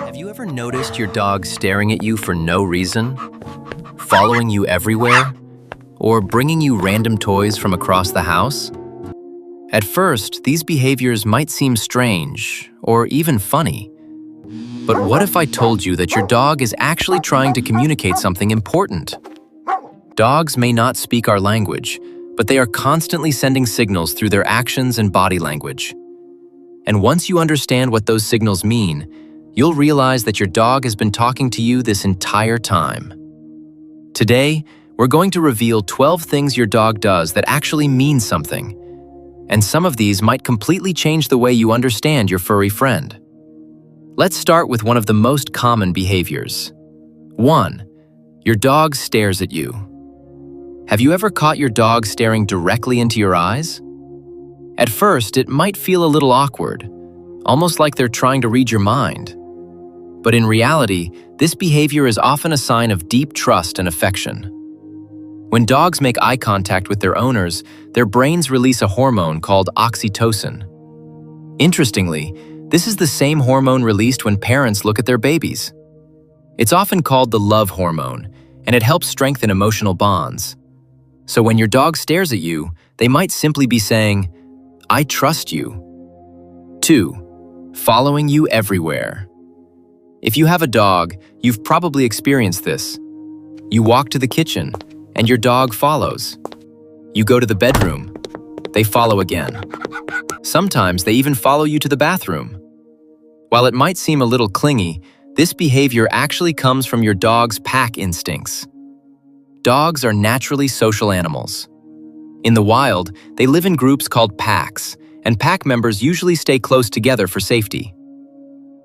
Have you ever noticed your dog staring at you for no reason, following you everywhere, or bringing you random toys from across the house? At first, these behaviors might seem strange or even funny. But what if I told you that your dog is actually trying to communicate something important? Dogs may not speak our language, but they are constantly sending signals through their actions and body language. And once you understand what those signals mean, you'll realize that your dog has been talking to you this entire time. Today, we're going to reveal 12 things your dog does that actually mean something. And some of these might completely change the way you understand your furry friend. Let's start with one of the most common behaviors. 1. Your dog stares at you. Have you ever caught your dog staring directly into your eyes? At first, it might feel a little awkward, almost like they're trying to read your mind. But in reality, this behavior is often a sign of deep trust and affection. When dogs make eye contact with their owners, their brains release a hormone called oxytocin. Interestingly, this is the same hormone released when parents look at their babies. It's often called the love hormone, and it helps strengthen emotional bonds. So when your dog stares at you, they might simply be saying, "I trust you." 2. Following you everywhere. If you have a dog, you've probably experienced this. You walk to the kitchen, and your dog follows. You go to the bedroom, they follow again. Sometimes they even follow you to the bathroom. While it might seem a little clingy, this behavior actually comes from your dog's pack instincts. Dogs are naturally social animals. In the wild, they live in groups called packs, and pack members usually stay close together for safety.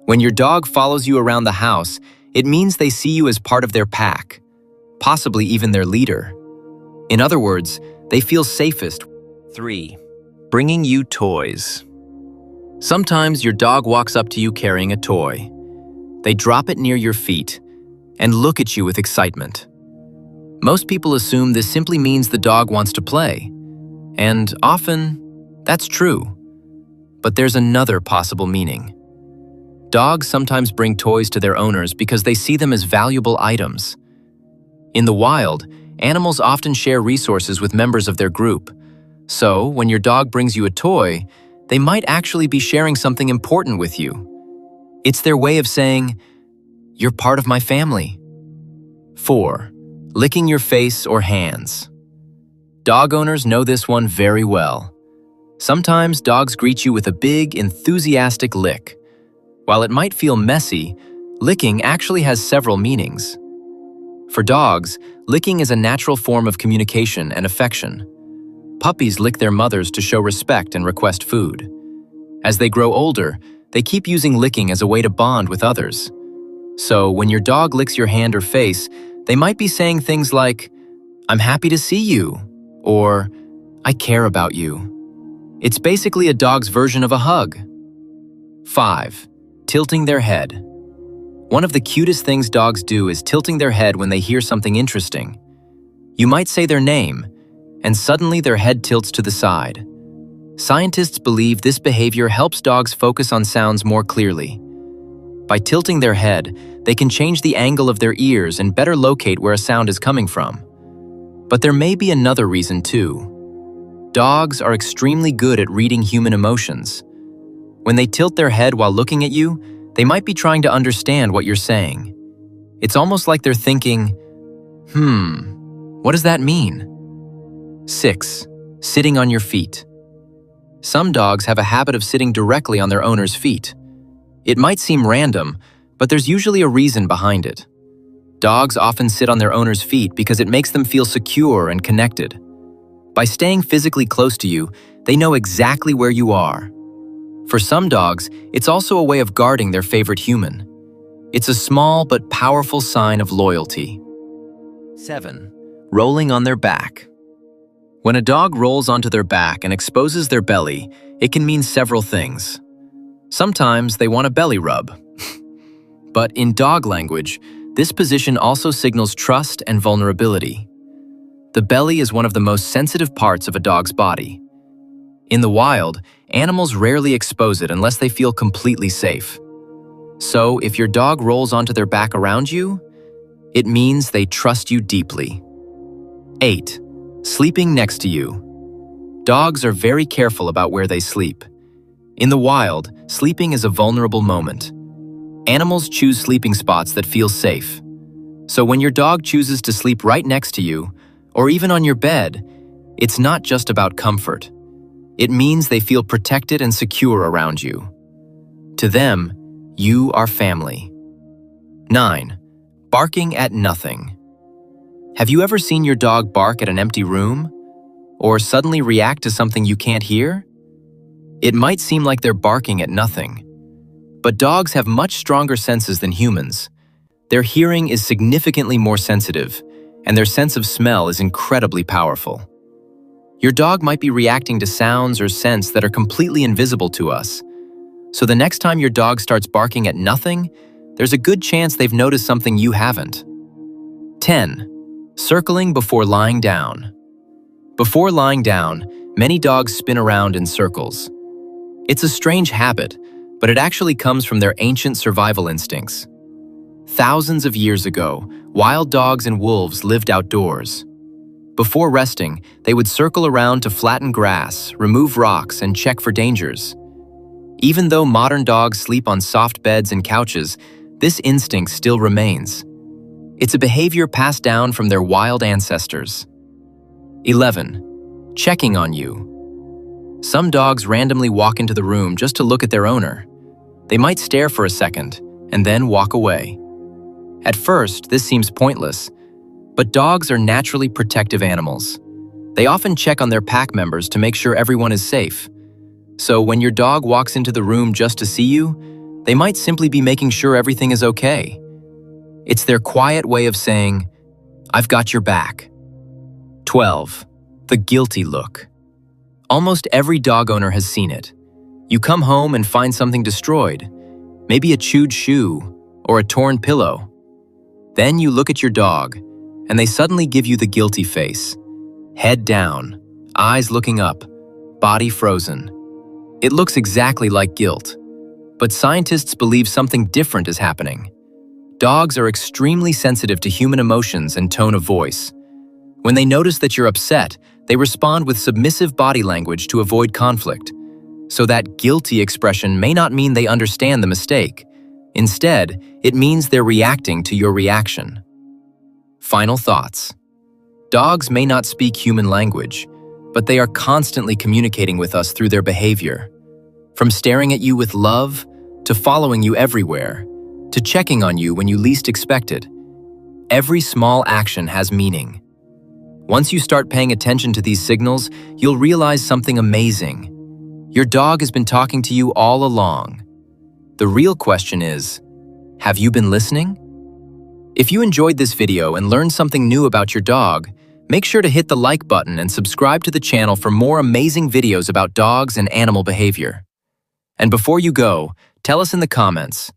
When your dog follows you around the house, it means they see you as part of their pack, possibly even their leader. In other words, they feel safest. 3. Bringing you toys. Sometimes your dog walks up to you carrying a toy. They drop it near your feet and look at you with excitement. Most people assume this simply means the dog wants to play, and often, that's true. But there's another possible meaning. Dogs sometimes bring toys to their owners because they see them as valuable items. In the wild, animals often share resources with members of their group. So, when your dog brings you a toy, they might actually be sharing something important with you. It's their way of saying, "You're part of my family." 4. Licking your face or hands. Dog owners know this one very well. Sometimes dogs greet you with a big, enthusiastic lick. While it might feel messy, licking actually has several meanings. For dogs, licking is a natural form of communication and affection. Puppies lick their mothers to show respect and request food. As they grow older, they keep using licking as a way to bond with others. So, when your dog licks your hand or face, they might be saying things like, "I'm happy to see you," or "I care about you." It's basically a dog's version of a hug. 5. Tilting their head. One of the cutest things dogs do is tilting their head when they hear something interesting. You might say their name, and suddenly their head tilts to the side. Scientists believe this behavior helps dogs focus on sounds more clearly. By tilting their head, they can change the angle of their ears and better locate where a sound is coming from. But there may be another reason too. Dogs are extremely good at reading human emotions. When they tilt their head while looking at you, they might be trying to understand what you're saying. It's almost like they're thinking, what does that mean? 6. Sitting on your feet. Some dogs have a habit of sitting directly on their owner's feet. It might seem random, but there's usually a reason behind it. Dogs often sit on their owner's feet because it makes them feel secure and connected. By staying physically close to you, they know exactly where you are. For some dogs, it's also a way of guarding their favorite human. It's a small but powerful sign of loyalty. 7. Rolling on their back. When a dog rolls onto their back and exposes their belly, it can mean several things. Sometimes they want a belly rub. But in dog language, this position also signals trust and vulnerability. The belly is one of the most sensitive parts of a dog's body. In the wild, animals rarely expose it unless they feel completely safe. So if your dog rolls onto their back around you, it means they trust you deeply. 8. Sleeping next to you. Dogs are very careful about where they sleep. In the wild, sleeping is a vulnerable moment. Animals choose sleeping spots that feel safe. So when your dog chooses to sleep right next to you, or even on your bed, it's not just about comfort. It means they feel protected and secure around you. To them, you are family. 9. Barking at nothing. Have you ever seen your dog bark at an empty room? Or suddenly react to something you can't hear? It might seem like they're barking at nothing, but dogs have much stronger senses than humans. Their hearing is significantly more sensitive, and their sense of smell is incredibly powerful. Your dog might be reacting to sounds or scents that are completely invisible to us. So the next time your dog starts barking at nothing, there's a good chance they've noticed something you haven't. 10. Circling before lying down. Before lying down, many dogs spin around in circles. It's a strange habit, but it actually comes from their ancient survival instincts. Thousands of years ago, wild dogs and wolves lived outdoors. Before resting, they would circle around to flatten grass, remove rocks, and check for dangers. Even though modern dogs sleep on soft beds and couches, this instinct still remains. It's a behavior passed down from their wild ancestors. 11. Checking on you. Some dogs randomly walk into the room just to look at their owner. They might stare for a second and then walk away. At first, this seems pointless, but dogs are naturally protective animals. They often check on their pack members to make sure everyone is safe. So when your dog walks into the room just to see you, they might simply be making sure everything is okay. It's their quiet way of saying, "I've got your back." 12. The guilty look. Almost every dog owner has seen it. You come home and find something destroyed, maybe a chewed shoe or a torn pillow. Then you look at your dog, and they suddenly give you the guilty face. Head down, eyes looking up, body frozen. It looks exactly like guilt, but scientists believe something different is happening. Dogs are extremely sensitive to human emotions and tone of voice. When they notice that you're upset, they respond with submissive body language to avoid conflict. So that guilty expression may not mean they understand the mistake. Instead, it means they're reacting to your reaction. Final thoughts. Dogs may not speak human language, but they are constantly communicating with us through their behavior. From staring at you with love, to following you everywhere, to checking on you when you least expect it. Every small action has meaning. Once you start paying attention to these signals, you'll realize something amazing. Your dog has been talking to you all along. The real question is, have you been listening? If you enjoyed this video and learned something new about your dog, make sure to hit the like button and subscribe to the channel for more amazing videos about dogs and animal behavior. And before you go, tell us in the comments,